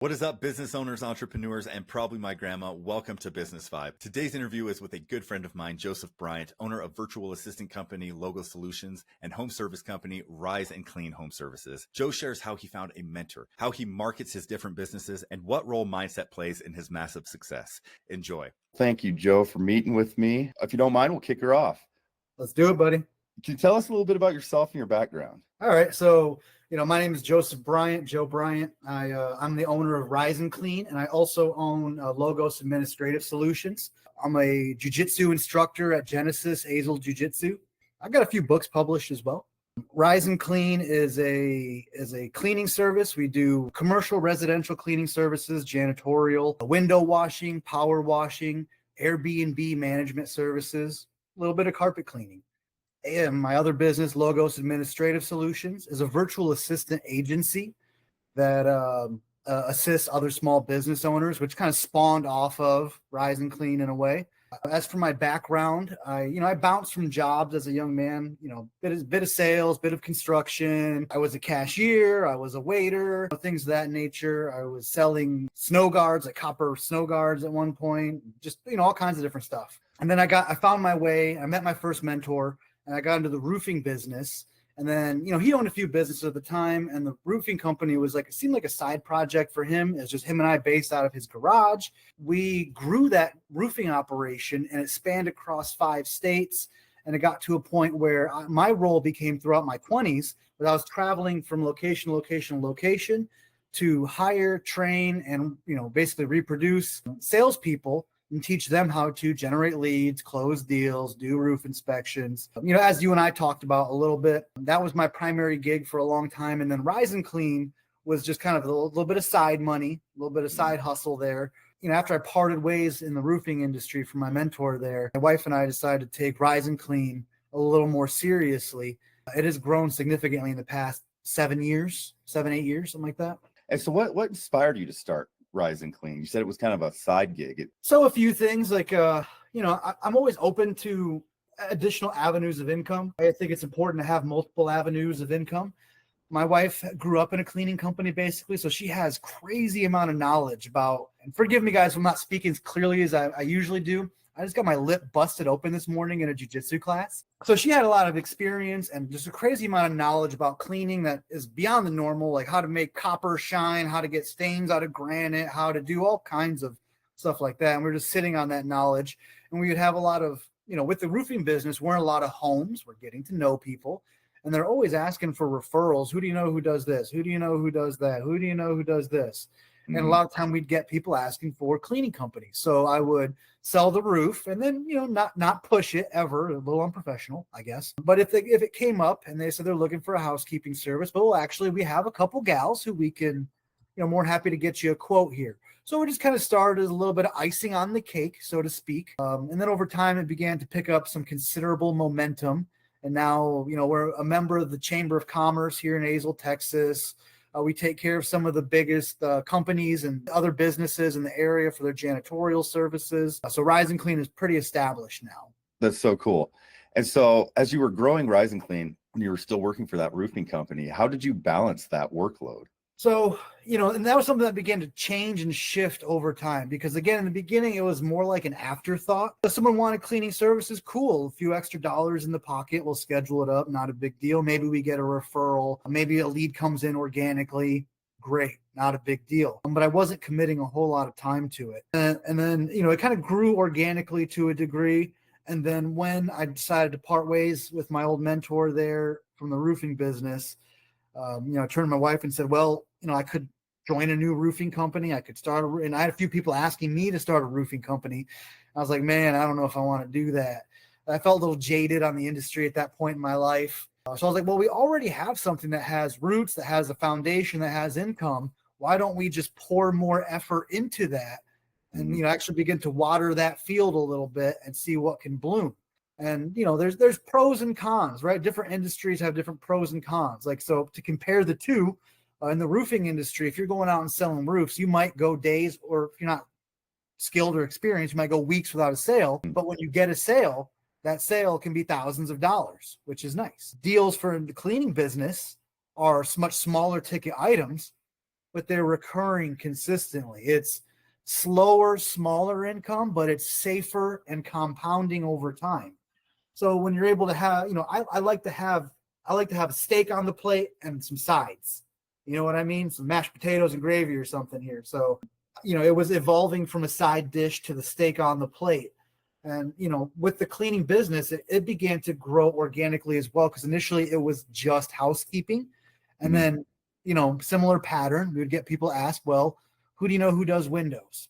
What is up, business owners, entrepreneurs, and probably my grandma? Welcome to Business Vibe. Today's interview is with a good friend of mine, Joseph Bryant, owner of virtual assistant company Logo Solutions and home service company Rise and Clean Home Services. Joe shares how he found a mentor, how he markets his different businesses, and what role mindset plays in his massive success. Enjoy. Thank you, Joe, for meeting with me. If you don't mind, we'll kick her off. Let's do it, buddy. Can you tell us a little bit about yourself and your background? All right. So, my name is Joseph Bryant, Joe Bryant. I'm the owner of Rise and Clean, and I also own Logos Administrative Solutions. I'm a jiu-jitsu instructor at Genesis Azle Jiu-Jitsu. I've got a few books published as well. Rise and Clean is a cleaning service. We do commercial, residential cleaning services, janitorial, window washing, power washing, Airbnb management services, a little bit of carpet cleaning. And my other business, Logos Administrative Solutions, is a virtual assistant agency that assists other small business owners, which kind of spawned off of Rise and Clean in a way. As for my background, I bounced from jobs as a young man, bit of sales, bit of construction. I was a cashier, I was a waiter, things of that nature. I was selling snow guards, like copper snow guards at one point, just, all kinds of different stuff. And then I found my way, I met my first mentor, and I got into the roofing business. And then, he owned a few businesses at the time, and the roofing company it seemed like a side project for him. It was just him and I based out of his garage. We grew that roofing operation, and it spanned across 5 states. And it got to a point where my role became throughout my 20s, where I was traveling from location to location to hire, train, and, basically reproduce salespeople and teach them how to generate leads, close deals, do roof inspections. As you and I talked about a little bit, that was my primary gig for a long time. And then Rise and Clean was just kind of a little bit of side money, a little bit of side hustle there. After I parted ways in the roofing industry from my mentor there, my wife and I decided to take Rise and Clean a little more seriously. It has grown significantly in the past 7 years, 8 years, something like that. And so what inspired you to start Rise and Clean? You said it was kind of a side gig. So a few things I'm always open to additional avenues of income. I think it's important to have multiple avenues of income. My wife grew up in a cleaning company, basically, so she has crazy amount of knowledge about, and forgive me guys, if I'm not speaking as clearly as I usually do. I just got my lip busted open this morning in a jiu-jitsu class. So she had a lot of experience and just a crazy amount of knowledge about cleaning that is beyond the normal, like how to make copper shine, how to get stains out of granite, how to do all kinds of stuff like that. And we're just sitting on that knowledge. And we would have a lot of, with the roofing business, we're in a lot of homes. We're getting to know people. And they're always asking for referrals. Who do you know who does this? Who do you know who does that? Who do you know who does this? And a lot of time we'd get people asking for cleaning companies. So I would sell the roof and then, not push it ever, a little unprofessional, I guess. But if it came up and they said they're looking for a housekeeping service, but actually we have a couple gals who we can, more happy to get you a quote here. So we just kind of started as a little bit of icing on the cake, so to speak. And then over time it began to pick up some considerable momentum. And now, we're a member of the Chamber of Commerce here in Azle, Texas. We take care of some of the biggest companies and other businesses in the area for their janitorial services. So Rise and Clean is pretty established now. That's so cool. And so as you were growing Rise and Clean, when you were still working for that roofing company, how did you balance that workload? So, and that was something that began to change and shift over time because, again, in the beginning, it was more like an afterthought. If someone wanted cleaning services, cool. A few extra dollars in the pocket, we'll schedule it up. Not a big deal. Maybe we get a referral. Maybe a lead comes in organically. Great. Not a big deal. But I wasn't committing a whole lot of time to it. And then, it kind of grew organically to a degree. And then when I decided to part ways with my old mentor there from the roofing business, I turned to my wife and said, well, I could join a new roofing company. I could start, and I had a few people asking me to start a roofing company. I was like, man, I don't know if I want to do that. I felt a little jaded on the industry at that point in my life. So I was like, well, we already have something that has roots, that has a foundation, that has income. Why don't we just pour more effort into that and, actually begin to water that field a little bit and see what can bloom? And, there's pros and cons, right? Different industries have different pros and cons. So to compare the two, in the roofing industry, if you're going out and selling roofs, you might go days, or if you're not skilled or experienced, you might go weeks without a sale. But when you get a sale, that sale can be thousands of dollars, which is nice. Deals for the cleaning business are much smaller ticket items, but they're recurring consistently. It's slower, smaller income, but it's safer and compounding over time. So when you're able to have, I like to have a steak on the plate and some sides. You know what I mean? Some mashed potatoes and gravy or something here. So, it was evolving from a side dish to the steak on the plate. And, with the cleaning business, it began to grow organically as well, because initially it was just housekeeping. And then, similar pattern, we would get people ask, well, who do you know who does windows?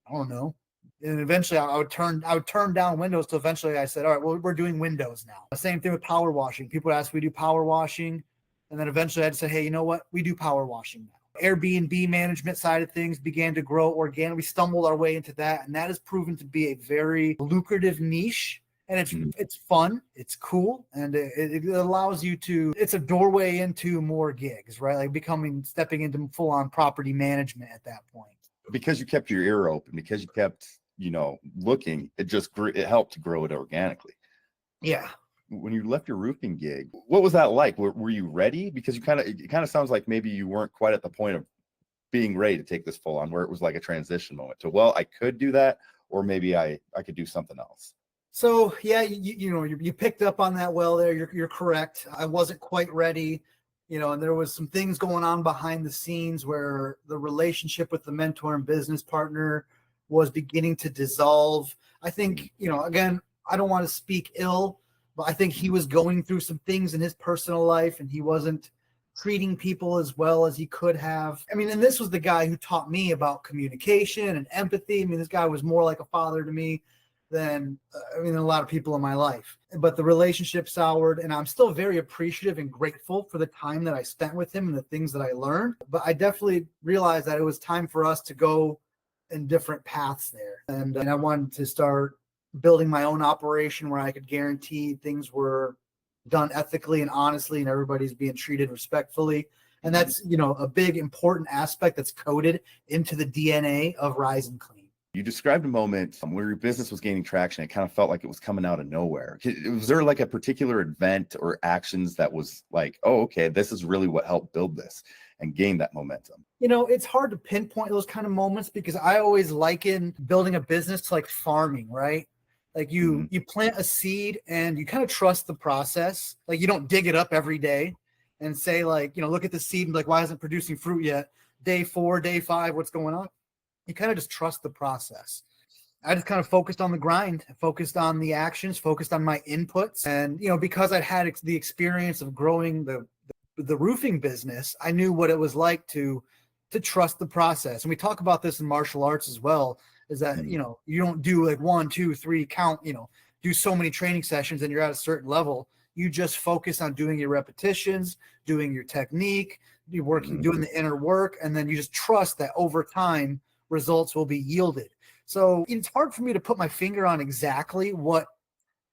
I don't know. And eventually I would turn down windows. So eventually I said, all right, well, we're doing windows now. Same thing with power washing. People would ask, we do power washing. And then eventually I'd say, hey, you know what? We do power washing now. Airbnb management side of things began to grow organically. We stumbled our way into that, and that has proven to be a very lucrative niche. And it's fun, it's cool, and it allows you to. It's a doorway into more gigs, right? Like stepping into full on property management at that point. Because you kept your ear open, because you kept looking, it helped to grow it organically. Yeah. When you left your roofing gig, what was that like? Were you ready? Because it kind of sounds like maybe you weren't quite at the point of being ready to take this full on, where it was like a transition moment to, well, I could do that, or maybe I could do something else. So yeah, you picked up on that well there. You're correct. I wasn't quite ready, and there was some things going on behind the scenes where the relationship with the mentor and business partner was beginning to dissolve. I think, again, I don't want to speak ill, but I think he was going through some things in his personal life, and he wasn't treating people as well as he could have. I mean, and this was the guy who taught me about communication and empathy. I mean, this guy was more like a father to me than a lot of people in my life. But the relationship soured, and I'm still very appreciative and grateful for the time that I spent with him and the things that I learned. But I definitely realized that it was time for us to go in different paths there. And I wanted to start building my own operation where I could guarantee things were done ethically and honestly, and everybody's being treated respectfully. And that's, a big important aspect that's coded into the DNA of Rise and Clean. You described a moment where your business was gaining traction. It kind of felt like it was coming out of nowhere. Was there like a particular event or actions that was like, oh, okay, this is really what helped build this and gain that momentum? It's hard to pinpoint those kind of moments, because I always liken building a business to like farming, right? Like you plant a seed and you kind of trust the process. Like you don't dig it up every day and say like, look at the seed and be like, why isn't it producing fruit yet? Day 4, day 5, what's going on? You kind of just trust the process. I just kind of focused on the grind, focused on the actions, focused on my inputs. And, because I'd had the experience of growing the roofing business, I knew what it was like to trust the process. And we talk about this in martial arts as well, is that, you don't do like 1, 2, 3 count, do so many training sessions and you're at a certain level. You just focus on doing your repetitions, doing your technique, you're working, doing the inner work. And then you just trust that over time, results will be yielded. So it's hard for me to put my finger on exactly what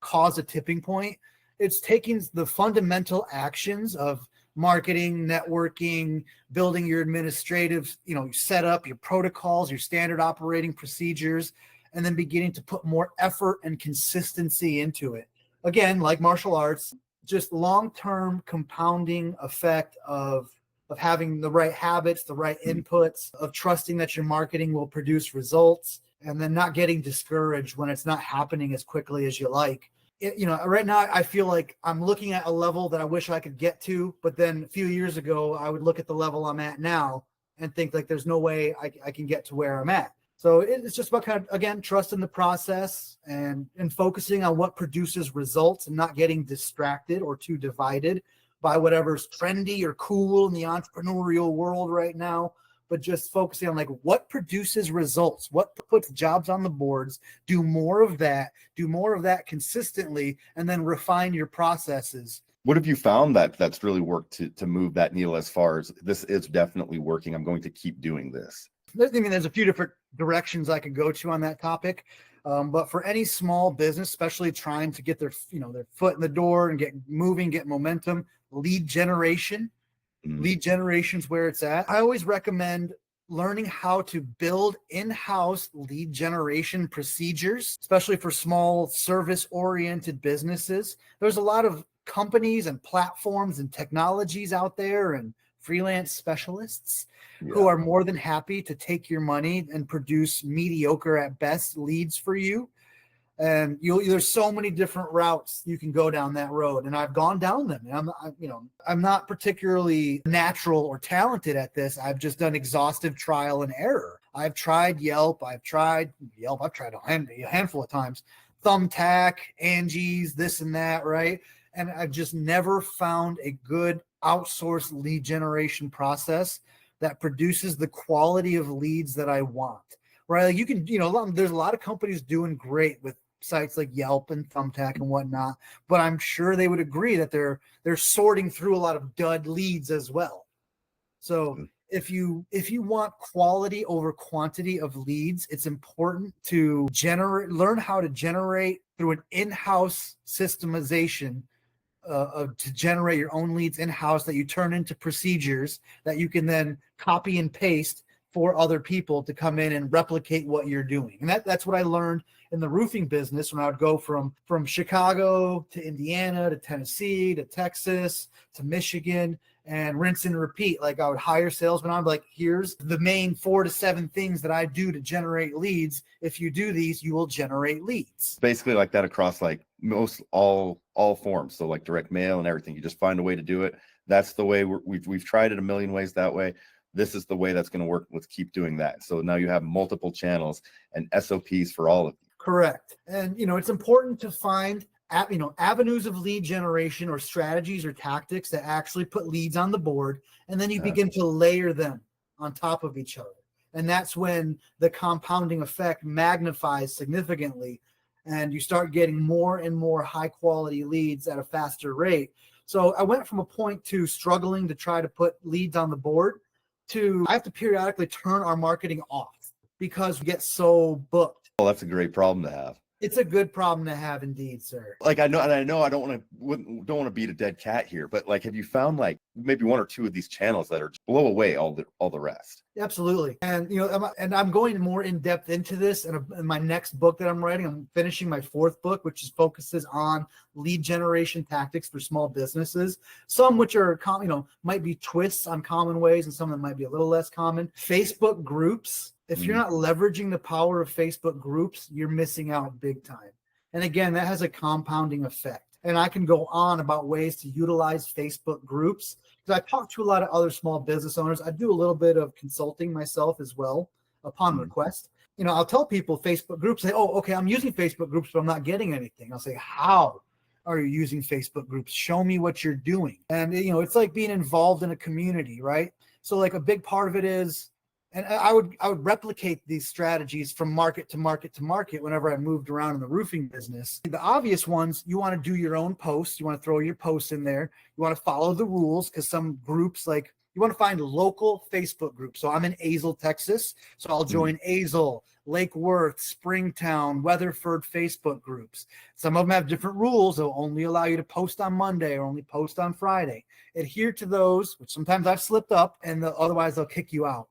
caused a tipping point. It's taking the fundamental actions of marketing, networking, building your administrative, setup, your protocols, your standard operating procedures, and then beginning to put more effort and consistency into it. Again, like martial arts, just long-term compounding effect of having the right habits, the right inputs, of trusting that your marketing will produce results, and then not getting discouraged when it's not happening as quickly as you like. Right now I feel like I'm looking at a level that I wish I could get to, but then a few years ago, I would look at the level I'm at now and think like, there's no way I can get to where I'm at. So it's just about kind of, again, trusting the process and focusing on what produces results and not getting distracted or too divided by whatever's trendy or cool in the entrepreneurial world right now, but just focusing on like what produces results, what puts jobs on the boards, do more of that consistently, and then refine your processes. What have you found that's really worked to move that needle as far as this is definitely working? I'm going to keep doing this. There's a few different directions I could go to on that topic. But for any small business, especially trying to get their foot in the door and get moving, get momentum, lead generation is where it's at. I always recommend learning how to build in-house lead generation procedures, especially for small service-oriented businesses. There's a lot of companies and platforms and technologies out there and freelance specialists Yeah. who are more than happy to take your money and produce mediocre at best leads for you. And there's so many different routes you can go down that road, and I've gone down them. And I'm not particularly natural or talented at this. I've just done exhaustive trial and error. I've tried Yelp. I've tried a handful of times. Thumbtack, Angie's, this and that, right? And I've just never found a good outsourced lead generation process that produces the quality of leads that I want, right? Like you can, there's a lot of companies doing great with sites like Yelp and Thumbtack and whatnot, but I'm sure they would agree that they're sorting through a lot of dud leads as well. So if you want quality over quantity of leads, it's important to learn how to generate through an in-house systemization to generate your own leads in-house that you turn into procedures that you can then copy and paste for other people to come in and replicate what you're doing. And that's what I learned in the roofing business when I would go from Chicago to Indiana to Tennessee to Texas to Michigan and rinse and repeat. Like I would hire salesmen. I'm like, here's the main 4 to 7 things that I do to generate leads. If you do these, you will generate leads. Basically like that across like most all forms. So like direct mail and everything. You just find a way to do it. That's the way we've tried it a million ways that way. This is the way that's going to work. Let's keep doing that. So now you have multiple channels and SOPs for all of them. Correct. And, it's important to find, avenues of lead generation or strategies or tactics that actually put leads on the board. And then you begin to layer them on top of each other. And that's when the compounding effect magnifies significantly. And you start getting more and more high quality leads at a faster rate. So I went from a point to struggling to try to put leads on the board to I have to periodically turn our marketing off because we get so booked. Well, that's a great problem to have. It's a good problem to have indeed, sir. Like I know I don't want to beat a dead cat here, but like have you found like maybe 1 or 2 of these channels that are just blow away all the rest? Absolutely. And I'm going more in depth into this in my next book that I'm writing. I'm finishing my 4th book, which focuses on lead generation tactics for small businesses. Some which are might be twists on common ways, and some that might be a little less common. Facebook groups. If you're not leveraging the power of Facebook groups, you're missing out big time. And again, that has a compounding effect. And I can go on about ways to utilize Facebook groups because I talk to a lot of other small business owners. I do a little bit of consulting myself as well upon request. I'll tell people Facebook groups, say, oh, okay, I'm using Facebook groups, but I'm not getting anything. I'll say, how are you using Facebook groups? Show me what you're doing. And, it's like being involved in a community, right? So like a big part of it is, and I would replicate these strategies from market to market to market whenever I moved around in the roofing business. The obvious ones, you want to do your own posts. You want to throw your posts in there. You want to follow the rules because some groups you want to find local Facebook groups. So I'm in Azle, Texas. So I'll join Azle, Lake Worth, Springtown, Weatherford Facebook groups. Some of them have different rules. They'll only allow you to post on Monday or only post on Friday. Adhere to those, which sometimes I've slipped up, and otherwise they'll kick you out.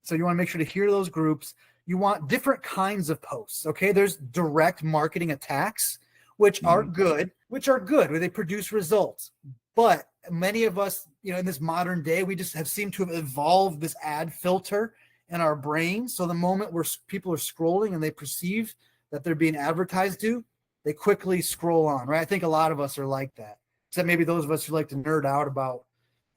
So you want to make sure to hear those groups. You want different kinds of posts. Okay. There's direct marketing attacks, which are good, where they produce results. But many of us, in this modern day, we just have seemed to have evolved this ad filter in our brain. So the moment where people are scrolling and they perceive that they're being advertised to, they quickly scroll on, right? I think a lot of us are like that, except maybe those of us who like to nerd out about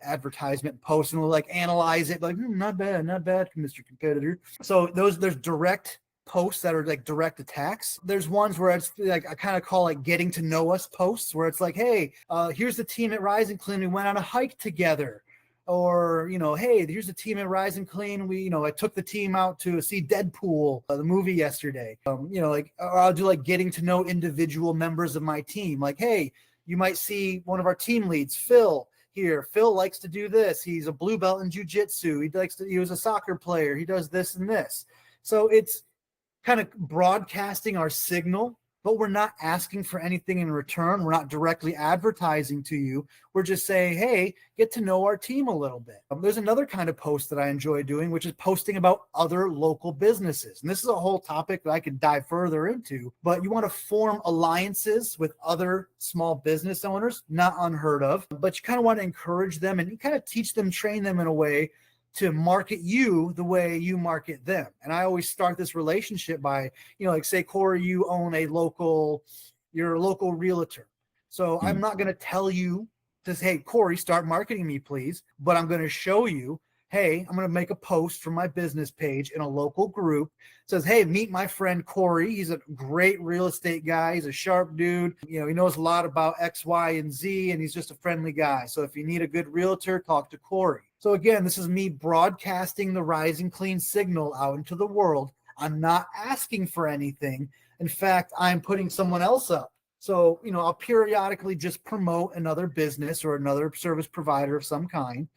advertisement posts and we'll analyze it not bad, Mr. Competitor. So there's direct posts that are like direct attacks. There's ones where it's like I kind of call getting to know us posts, where it's like, hey, here's the team at Rise and Clean, we went on a hike together. Or, hey, here's the team at Rise and Clean. I took the team out to see Deadpool, the movie yesterday. Or I'll do getting to know individual members of my team. Like, hey, you might see one of our team leads, Phil. Here, Phil likes to do this. He's a blue belt in jiu-jitsu. He was a soccer player. He does this and this. So it's kind of broadcasting our signal but we're not asking for anything in return. We're not directly advertising to you. We're just saying, hey, get to know our team a little bit. There's another kind of post that I enjoy doing, which is posting about other local businesses. And this is a whole topic that I could dive further into, but you want to form alliances with other small business owners, not unheard of, but you kind of want to encourage them and you kind of teach them, train them in a way to market you the way you market them. And I always start this relationship by, like say, Corey, you're a local realtor. So I'm not going to tell you to say, hey, Corey, start marketing me, please. But I'm going to show you, hey, I'm going to make a post from my business page in a local group. It says, hey, meet my friend Corey. He's a great real estate guy. He's a sharp dude. He knows a lot about X, Y, and Z, and he's just a friendly guy. So if you need a good realtor, talk to Corey. So again, this is me broadcasting the Rise and Clean signal out into the world. I'm not asking for anything. In fact, I'm putting someone else up. So, I'll periodically just promote another business or another service provider of some kind.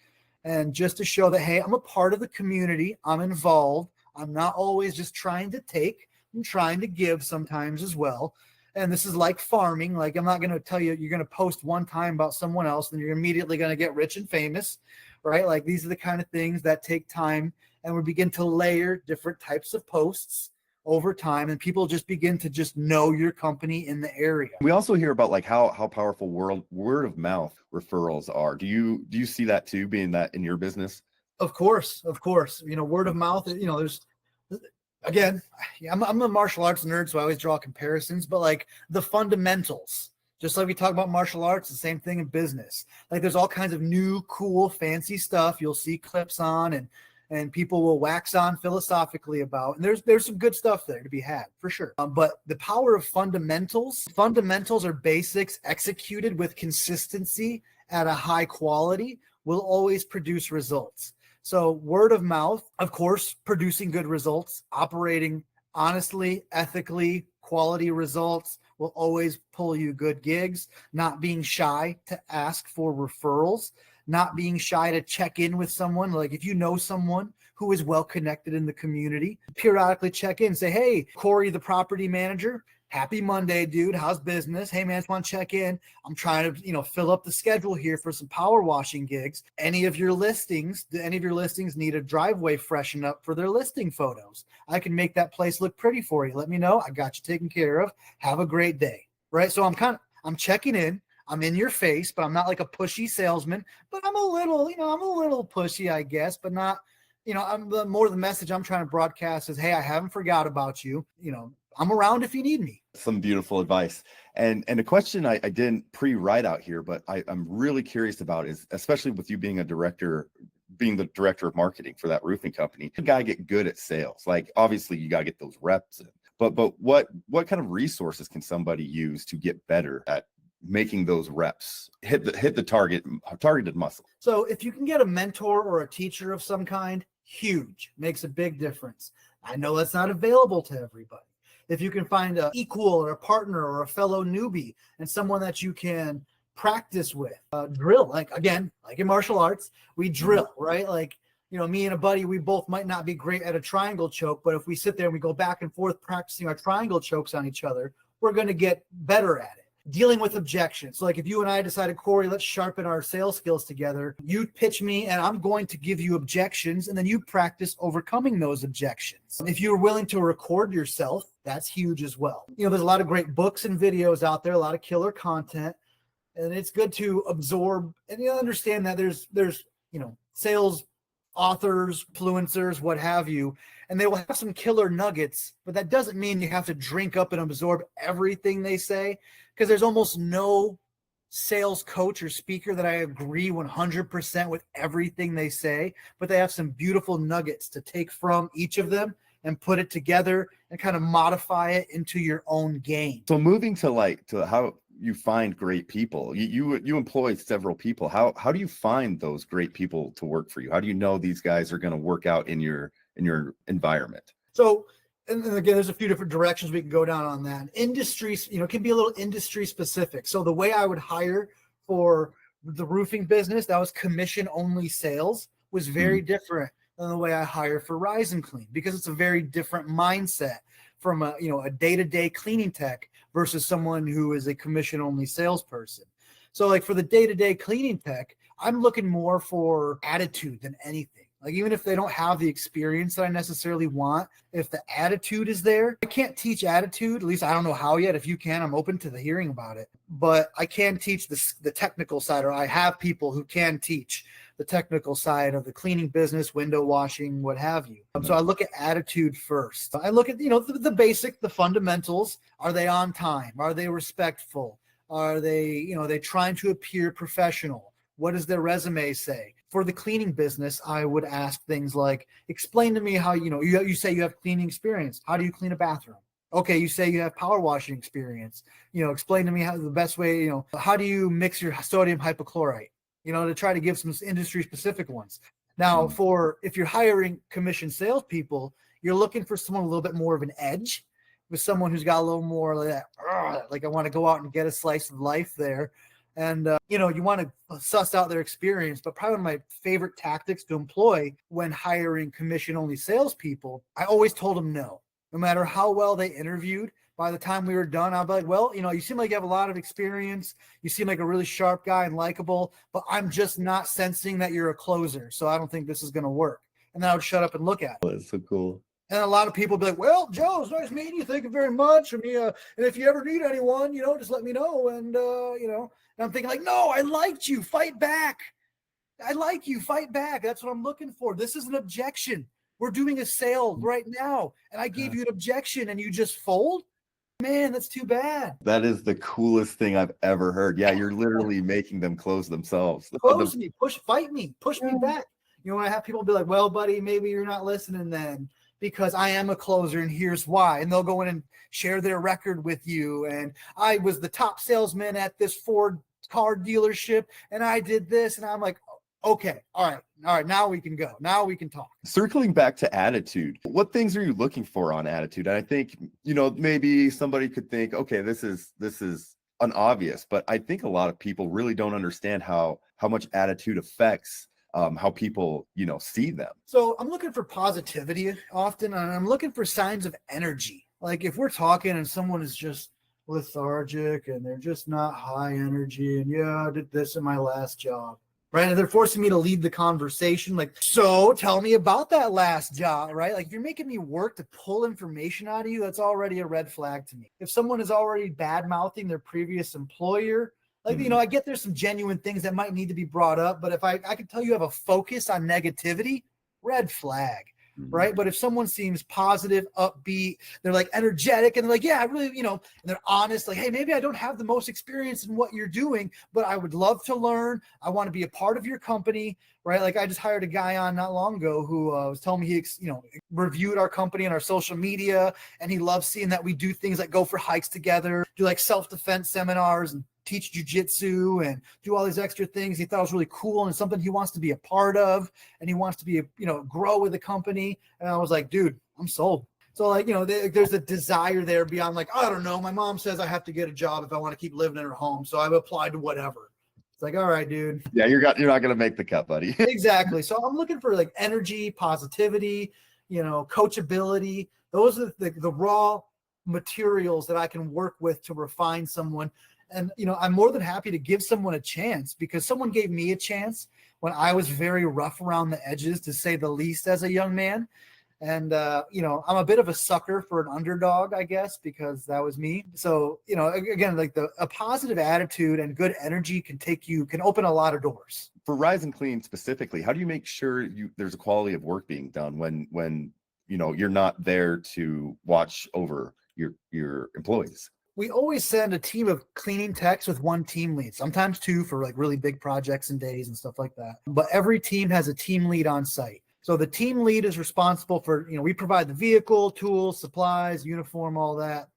And just to show that, hey, I'm a part of the community. I'm involved. I'm not always just trying to take. I'm trying to give sometimes as well. And this is like farming. Like, I'm not going to tell you, you're going to post one time about someone else and you're immediately going to get rich and famous, right? Like, these are the kind of things that take time, and we begin to layer different types of posts over time, and people just begin to just know your company in the area. We also hear about like how powerful word of mouth referrals are. Do you see that too, being that in your business? Of course. Word of mouth, there's, again, I'm a martial arts nerd, so I always draw comparisons, but like the fundamentals, just like we talk about martial arts, the same thing in business. Like, there's all kinds of new, cool, fancy stuff you'll see clips on and people will wax on philosophically about. And there's some good stuff there to be had, for sure. But the power of fundamentals are basics executed with consistency at a high quality will always produce results. So word of mouth, of course, producing good results, operating honestly, ethically, quality results will always pull you good gigs. Not being shy to ask for referrals, not being shy to check in with someone. Like, if you know someone who is well connected in the community, periodically check in, say, hey, Corey, the property manager, happy Monday, dude. How's business? Hey, man, I just want to check in. I'm trying to, fill up the schedule here for some power washing gigs. Any of your listings need a driveway freshen up for their listing photos? I can make that place look pretty for you. Let me know. I got you taken care of. Have a great day. Right. So I'm checking in. I'm in your face, but I'm not like a pushy salesman, but I'm a little pushy, I guess, but not, I'm the message I'm trying to broadcast is, hey, I haven't forgot about you. I'm around if you need me. Some beautiful advice. And a question I didn't pre-write out here, but I'm really curious about is, especially with you being the director of marketing for that roofing company, you gotta get good at sales. Like, obviously you gotta get those reps in, but what kind of resources can somebody use to get better at making those reps hit the targeted muscle? So if you can get a mentor or a teacher of some kind, huge, makes a big difference. I know that's not available to everybody. If you can find an equal or a partner or a fellow newbie and someone that you can practice with, drill, like in martial arts, we drill, right? Like, me and a buddy, we both might not be great at a triangle choke, but if we sit there and we go back and forth practicing our triangle chokes on each other, we're going to get better at it. Dealing with objections. So like, if you and I decided, Corey, let's sharpen our sales skills together, you pitch me and I'm going to give you objections, and then you practice overcoming those objections. If you're willing to record yourself, that's huge as well. There's a lot of great books and videos out there, a lot of killer content, and it's good to absorb and understand that there's sales authors, influencers, what have you, and they will have some killer nuggets, but that doesn't mean you have to drink up and absorb everything they say, because there's almost no sales coach or speaker that I agree 100% with everything they say, but they have some beautiful nuggets to take from each of them and put it together and kind of modify it into your own game. So moving to how you find great people, you employ several people. How do you find those great people to work for you? How do you know these guys are going to work out in your environment? So, and again, there's a few different directions we can go down on that. Industries, can be a little industry specific. So the way I would hire for the roofing business, that was commission only sales, was very different than the way I hire for Rise and Clean, because it's a very different mindset from a day-to-day cleaning tech versus someone who is a commission-only salesperson. So like for the day-to-day cleaning tech, I'm looking more for attitude than anything. Like even if they don't have the experience that I necessarily want, if the attitude is there, I can't teach attitude. At least I don't know how yet. If you can, I'm open to the hearing about it. But I can teach the technical side, or I have people who can teach the technical side of the cleaning business, window washing, what have you. So I look at attitude first. I look at, the basic, the fundamentals. Are they on time? Are they respectful? Are they, they trying to appear professional? What does their resume say? For the cleaning business, I would ask things like, explain to me how, you say you have cleaning experience. How do you clean a bathroom? Okay, you say you have power washing experience. Explain to me how the best way, how do you mix your sodium hypochlorite? To try to give some industry specific ones. Now, if you're hiring commission salespeople, you're looking for someone a little bit more of an edge, with someone who's got a little more like that, like I want to go out and get a slice of life there. And, you want to suss out their experience. But probably one of my favorite tactics to employ when hiring commission-only salespeople, I always told them no. No matter how well they interviewed, by the time we were done, I'll be like, well, you seem like you have a lot of experience. You seem like a really sharp guy and likable, but I'm just not sensing that you're a closer. So I don't think this is going to work. And then I would shut up and look at it. That's so cool. And a lot of people be like, well, Joe, it's nice meeting you. Thank you very much. And if you ever need anyone, just let me know. And, and I'm thinking like, no, I liked you. Fight back. I like you. Fight back. That's what I'm looking for. This is an objection. We're doing a sale right now. And I gave you an objection and you just fold. Man, that's too bad. That is the coolest thing I've ever heard. Yeah, you're literally making them close themselves. Close me, fight me, push me back. When I have people be like, well, buddy, maybe you're not listening then, because I am a closer and here's why. And they'll go in and share their record with you. And I was the top salesman at this Ford car dealership and I did this. And I'm like, okay, all right, now we can go. Now we can talk. Circling back to attitude, what things are you looking for on attitude? And I think, maybe somebody could think, okay, this is an obvious, but I think a lot of people really don't understand how much attitude affects how people, see them. So I'm looking for positivity often, and I'm looking for signs of energy. Like if we're talking and someone is just lethargic and they're just not high energy and I did this in my last job. Right. And they're forcing me to lead the conversation. Like, so tell me about that last job, right? Like if you're making me work to pull information out of you, that's already a red flag to me. If someone is already bad mouthing their previous employer, like, I get there's some genuine things that might need to be brought up, but if I can tell you have a focus on negativity, red flag. Right. But if someone seems positive, upbeat, they're like energetic and they're like, yeah, I really, and they're honest, like, hey, maybe I don't have the most experience in what you're doing, but I would love to learn. I want to be a part of your company. Right. Like I just hired a guy on not long ago who was telling me he, reviewed our company and our social media. And he loves seeing that we do things like go for hikes together, do like self-defense seminars and teach jujitsu and do all these extra things. He thought it was really cool and it's something he wants to be a part of, and he wants to be, grow with the company. And I was like, dude, I'm sold. So like, there's a desire there beyond like, I don't know. My mom says I have to get a job if I want to keep living in her home. So I've applied to whatever. It's like, all right, dude. Yeah, you're not going to make the cut, buddy. Exactly. So I'm looking for like energy, positivity, coachability. Those are the raw materials that I can work with to refine someone. And, I'm more than happy to give someone a chance, because someone gave me a chance when I was very rough around the edges, to say the least, as a young man. And, I'm a bit of a sucker for an underdog, I guess, because that was me. So, again, like a positive attitude and good energy can open a lot of doors. For Rise and Clean specifically, how do you make sure there's a quality of work being done when you're not there to watch over your employees? We always send a team of cleaning techs with one team lead, sometimes two for like really big projects and days and stuff like that. But every team has a team lead on site. So the team lead is responsible for, we provide the vehicle, tools, supplies, uniform, all that.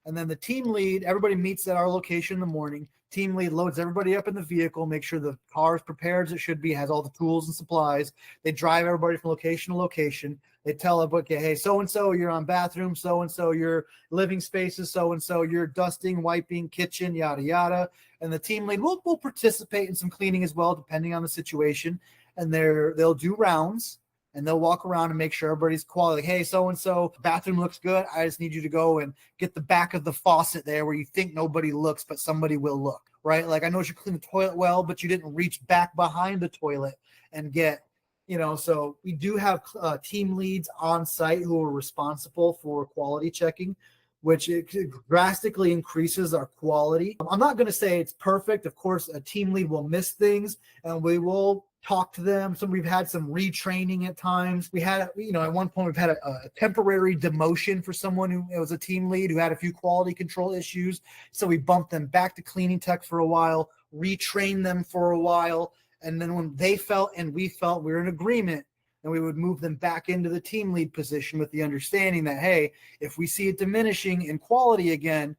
And then the team lead, everybody meets at our location in the morning. Team lead loads everybody up in the vehicle, make sure the car is prepared as it should be, has all the tools and supplies. They drive everybody from location to location. They tell them, okay, hey, so-and-so, you're on bathroom, so-and-so, your living spaces, so-and-so, you're dusting, wiping, kitchen, yada, yada. And the team lead will participate in some cleaning as well, depending on the situation. And they'll do rounds. and they'll walk around and make sure everybody's quality. Like, hey, so-and-so, bathroom looks good. I just need you to go and get the back of the faucet there where you think nobody looks, but somebody will look, right? Like, I know you clean the toilet well, but you didn't reach back behind the toilet and get, so we do have team leads on site who are responsible for quality checking, which it drastically increases our quality. I'm not going to say it's perfect. Of course, a team lead will miss things, and we will talk to them. We've had some retraining at times. We had, at one point we've had a temporary demotion for someone who was a team lead who had a few quality control issues. So we bumped them back to cleaning tech for a while, retrained them for a while. And then when they felt and we felt we were in agreement, then we would move them back into the team lead position with the understanding that, hey, if we see it diminishing in quality again,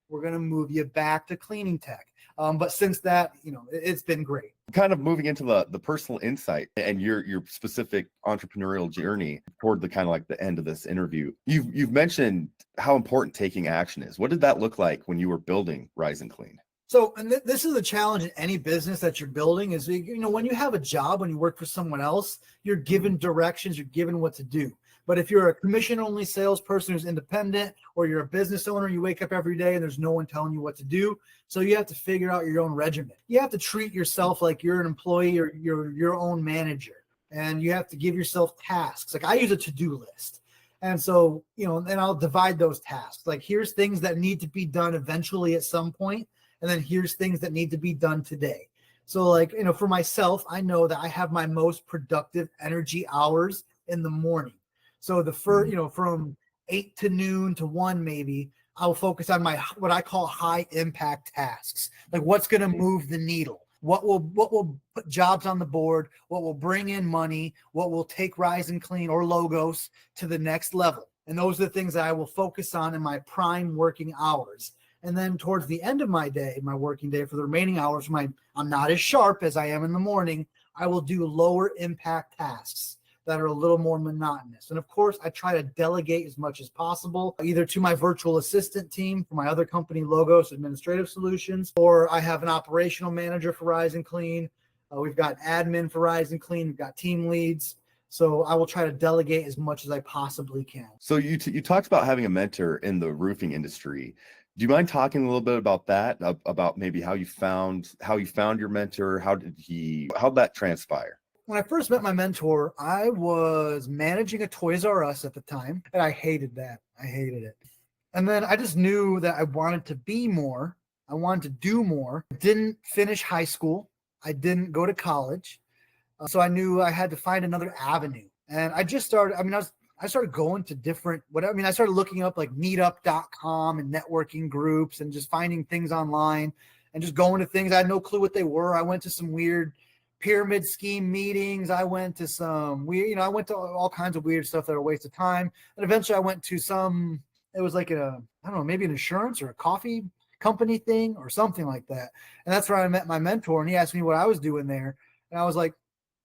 we're going to move you back to cleaning tech. But since that, it's been great. Kind of moving into the personal insight and your specific entrepreneurial journey toward the kind of like the end of this interview. You've mentioned how important taking action is. What did that look like when you were building Rise and Clean? So, and this is the challenge in any business that you're building is, when you have a job, when you work for someone else, you're given directions, you're given what to do. But if you're a commission-only salesperson who's independent, or you're a business owner, you wake up every day and there's no one telling you what to do. So you have to figure out your own regimen. You have to treat yourself like you're an employee or you're your own manager. And you have to give yourself tasks. Like I use a to-do list. And so, then I'll divide those tasks. Like here's things that need to be done eventually at some point. And then here's things that need to be done today. So like, for myself, I know that I have my most productive energy hours in the morning. So the first, from 8 to noon to 1, maybe I'll focus on what I call high impact tasks. Like what's going to move the needle? What will put jobs on the board? What will bring in money? What will take Rise and Clean or Logos to the next level? And those are the things that I will focus on in my prime working hours. And then towards the end of my day, my working day, for the remaining hours, I'm not as sharp as I am in the morning. I will do lower impact tasks that are a little more monotonous. And of course, I try to delegate as much as possible, either to my virtual assistant team for my other company, Logos Administrative Solutions, or I have an operational manager for Rise and Clean. We've got admin for Rise and Clean. We've got team leads. So I will try to delegate as much as I possibly can. So you talked about having a mentor in the roofing industry. Do you mind talking a little bit about that, about maybe how you found your mentor? How'd that transpire? When I first met my mentor, I was managing a Toys R Us at the time, and I hated that. I hated it. And then I just knew that I wanted to be more. I wanted to do more. I didn't finish high school. I didn't go to college. So I knew I had to find another avenue. And I just started, I started going to I started looking up like meetup.com and networking groups and just finding things online and just going to things. I had no clue what they were. I went to some weird pyramid scheme meetings. I went to some weird, I went to all kinds of weird stuff that are a waste of time. And eventually I went to it was like maybe an insurance or a coffee company thing or something like that. And that's where I met my mentor, and he asked me what I was doing there. And I was like,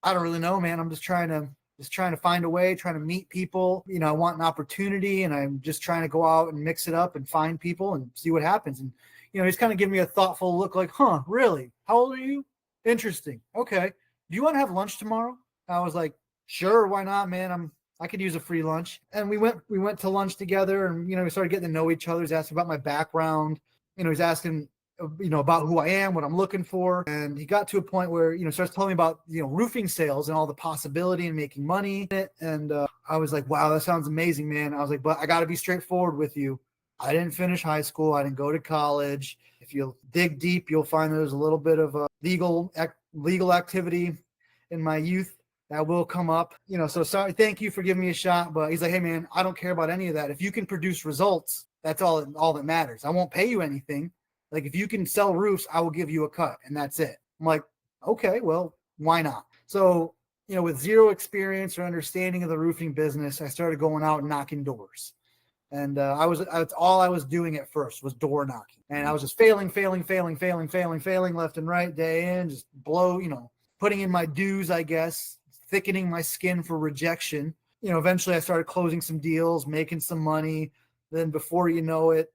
I don't really know, man. I'm just trying to find a way, trying to meet people. I want an opportunity, and I'm just trying to go out and mix it up and find people and see what happens. And, he's kind of giving me a thoughtful look like, huh, really? How old are you? Interesting. Okay. Do you want to have lunch tomorrow? I was like, sure. Why not, man? I could use a free lunch. And we went to lunch together, and, we started getting to know each other. He's asking about my background. He's asking, about who I am, what I'm looking for. And he got to a point where, starts telling me about, roofing sales and all the possibility and making money in it. And I was like, wow, that sounds amazing, man. I was like, but I got to be straightforward with you. I didn't finish high school. I didn't go to college. If you dig deep, you'll find there's a little bit of a legal activity in my youth that will come up. So sorry, thank you for giving me a shot. But he's like, hey, man, I don't care about any of that. If you can produce results, that's all that matters. I won't pay you anything. Like, if you can sell roofs, I will give you a cut, and that's it. I'm like, okay, well, why not? So, with zero experience or understanding of the roofing business, I started going out and knocking doors. And that's all I was doing at first was door knocking. And I was just failing left and right, day in, just putting in my dues, I guess, thickening my skin for rejection. Eventually I started closing some deals, making some money. Then before you know it,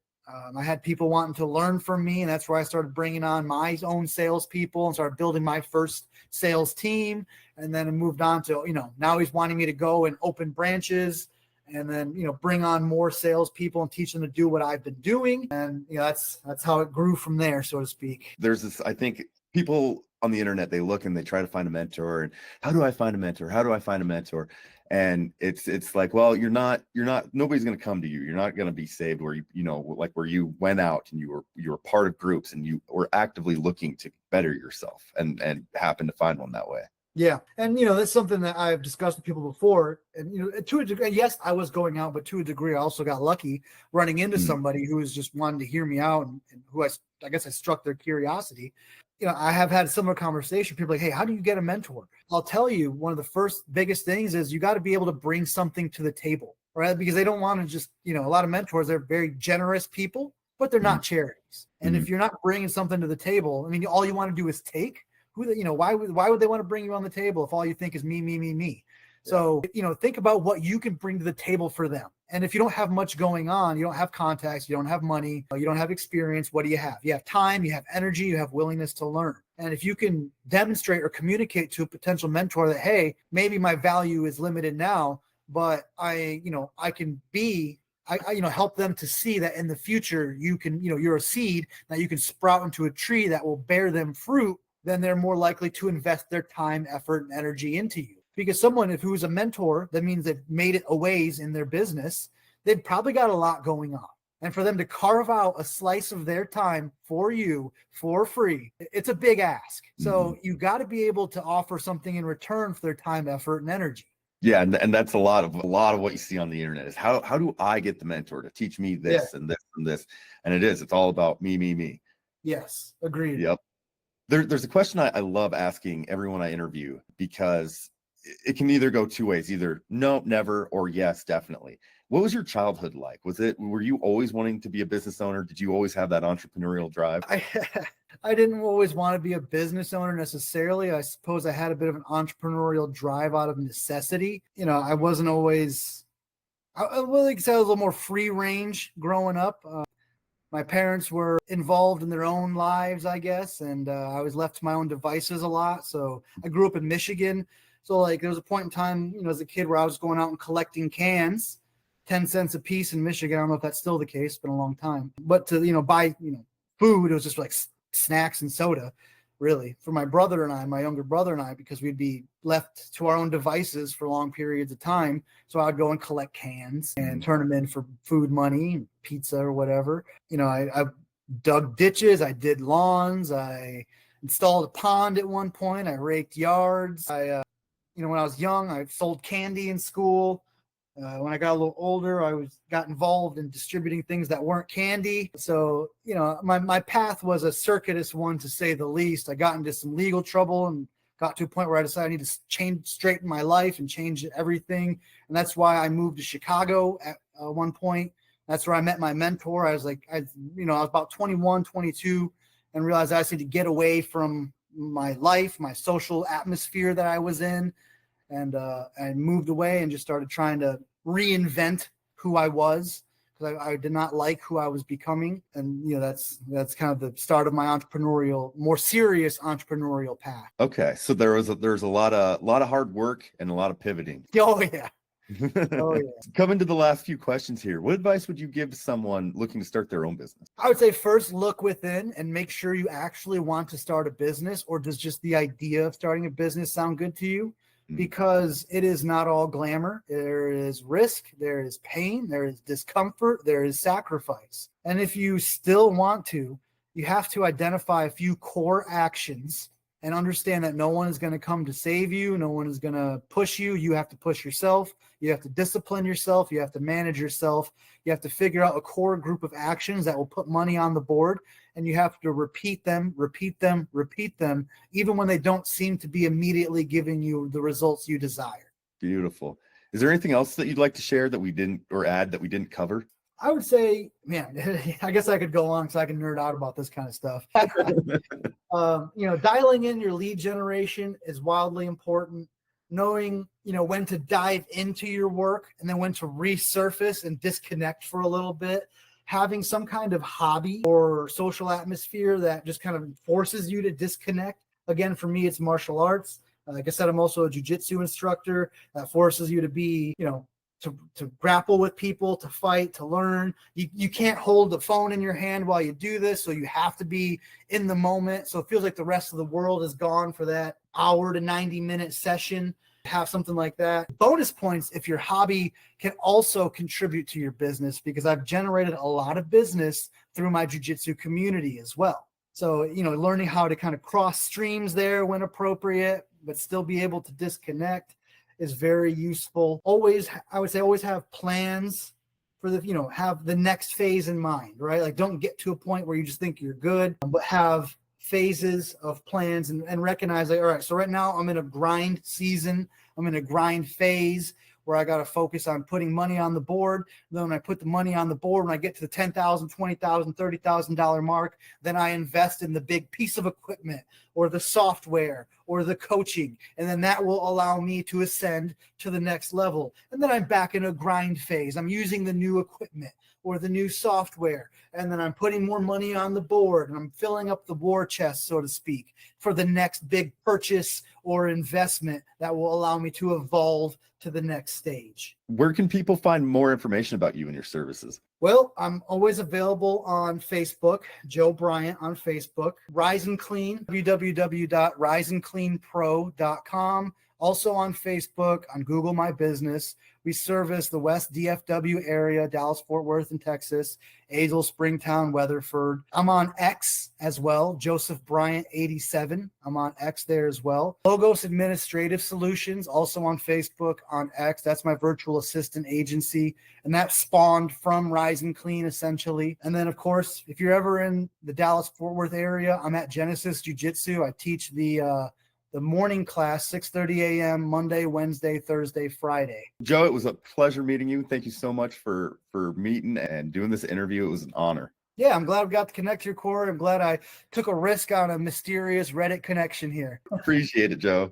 I had people wanting to learn from me, and that's where I started bringing on my own salespeople and started building my first sales team. And then I moved on to, now he's wanting me to go and open branches and then, bring on more salespeople and teach them to do what I've been doing. And, that's how it grew from there, so to speak. There's this, I think people on the internet, they look and they try to find a mentor, and how do I find a mentor? How do I find a mentor? And it's like, well, nobody's going to come to you. You're not going to be saved where like where you went out and you were part of groups and you were actively looking to better yourself and happen to find one that way. Yeah. And, that's something that I've discussed with people before. And, to a degree, yes, I was going out, but to a degree, I also got lucky running into somebody who was just wanting to hear me out and who I guess I struck their curiosity. I have had a similar conversation. People are like, hey, how do you get a mentor? I'll tell you, one of the first biggest things is you got to be able to bring something to the table, right? Because they don't want to just, a lot of mentors, they're very generous people, but they're not charities. And if you're not bringing something to the table, I mean, all you want to do is take. Why would they want to bring you on the table if all you think is me, me, me, me? So, think about what you can bring to the table for them. And if you don't have much going on, you don't have contacts, you don't have money, you don't have experience, what do you have? You have time, you have energy, you have willingness to learn. And if you can demonstrate or communicate to a potential mentor that, hey, maybe my value is limited now, but I can help them to see that in the future, you can, you're a seed that you can sprout into a tree that will bear them fruit, then they're more likely to invest their time, effort, and energy into you. Because someone, if who's a mentor, that means they've made it a ways in their business, they've probably got a lot going on. And for them to carve out a slice of their time for you for free, it's a big ask. So you got to be able to offer something in return for their time, effort, and energy. Yeah, and that's a lot of what you see on the internet is how do I get the mentor to teach me this and this and this? And it's all about me, me, me. Yes, agreed. Yep. There's a question I love asking everyone I interview, because it can either go two ways, either no, never, or yes, definitely. What was your childhood like? Were you always wanting to be a business owner? Did you always have that entrepreneurial drive? I didn't always want to be a business owner necessarily. I suppose I had a bit of an entrepreneurial drive out of necessity. I wasn't always, I was a little more free range growing up. My parents were involved in their own lives, I guess, and I was left to my own devices a lot. So I grew up in Michigan. So there was a point in time, as a kid where I was going out and collecting cans, 10 cents a piece in Michigan. I don't know if that's still the case. It's been a long time. But to, buy, food, it was just like snacks and soda, really, for my younger brother and I, because we'd be left to our own devices for long periods of time. So I'd go and collect cans and turn them in for food money, pizza or whatever. I dug ditches. I did lawns. I installed a pond at one point. I raked yards. When I was young, I sold candy in school. When I got a little older, I got involved in distributing things that weren't candy. So, my path was a circuitous one, to say the least. I got into some legal trouble and got to a point where I decided I need to straighten my life and change everything. And that's why I moved to Chicago at one point. That's where I met my mentor. I was about 21, 22, and realized I just need to get away from my life, my social atmosphere that I was in. And I moved away and just started trying to reinvent who I was, because I did not like who I was becoming. And, that's kind of the start of my more serious entrepreneurial path. Okay. So there's a lot of hard work and a lot of pivoting. Oh, yeah. Oh, yeah. Coming to the last few questions here. What advice would you give to someone looking to start their own business? I would say first look within and make sure you actually want to start a business, or does just the idea of starting a business sound good to you? Because it is not all glamour. There is risk, there is pain, there is discomfort, there is sacrifice. And if you still want to, you have to identify a few core actions and understand that no one is going to come to save you. No one is going to push you. You have to push yourself. You have to discipline yourself. You have to manage yourself. You have to figure out a core group of actions that will put money on the board. And you have to repeat them, even when they don't seem to be immediately giving you the results you desire. Beautiful. Is there anything else that you'd like to share that we didn't, or add that we didn't cover? I would say, man, I guess I could go on because I can nerd out about this kind of stuff. Dialing in your lead generation is wildly important. Knowing, when to dive into your work and then when to resurface and disconnect for a little bit. having some kind of hobby or social atmosphere that just kind of forces you to disconnect. Again, for me, it's martial arts. Like I said, I'm also a jiu-jitsu instructor that forces you to be, to grapple with people, to fight, to learn. You can't hold the phone in your hand while you do this, so you have to be in the moment. So it feels like the rest of the world is gone for that hour to 90-minute session. Have something like that. Bonus points if your hobby can also contribute to your business, because I've generated a lot of business through my jiu-jitsu community as well. So, learning how to kind of cross streams there when appropriate, but still be able to disconnect is very useful. Always, I would say, always have plans for have the next phase in mind, right? Like, don't get to a point where you just think you're good, but have phases of plans and recognize, like, all right, so right now I'm in a grind season. I'm in a grind phase where I got to focus on putting money on the board. Then when I put the money on the board, when I get to the $10,000, $20,000, $30,000 mark, then I invest in the big piece of equipment or the software or the coaching. And then that will allow me to ascend to the next level. And then I'm back in a grind phase. I'm using the new equipment or the new software. And then I'm putting more money on the board and I'm filling up the war chest, so to speak, for the next big purchase or investment that will allow me to evolve to the next stage. Where can people find more information about you and your services? Well, I'm always available on Facebook, Joe Bryant on Facebook, Rise and Clean, www.riseandcleanpro.com. Also on Facebook, on Google My Business. We service the West DFW area, Dallas, Fort Worth, and Texas, Azle, Springtown, Weatherford. I'm on X as well, Joseph Bryant 87. I'm on X there as well. Logos Administrative Solutions, also on Facebook, on X. That's my virtual assistant agency, and that spawned from Rise and Clean, essentially. And then, of course, if you're ever in the Dallas, Fort Worth area, I'm at Genesis Jiu-Jitsu. I teach the morning class, 6:30 a.m., Monday, Wednesday, Thursday, Friday. Joe, it was a pleasure meeting you. Thank you so much for meeting and doing this interview. It was an honor. Yeah, I'm glad we got to connect here, Corey. I'm glad I took a risk on a mysterious Reddit connection here. Appreciate it, Joe.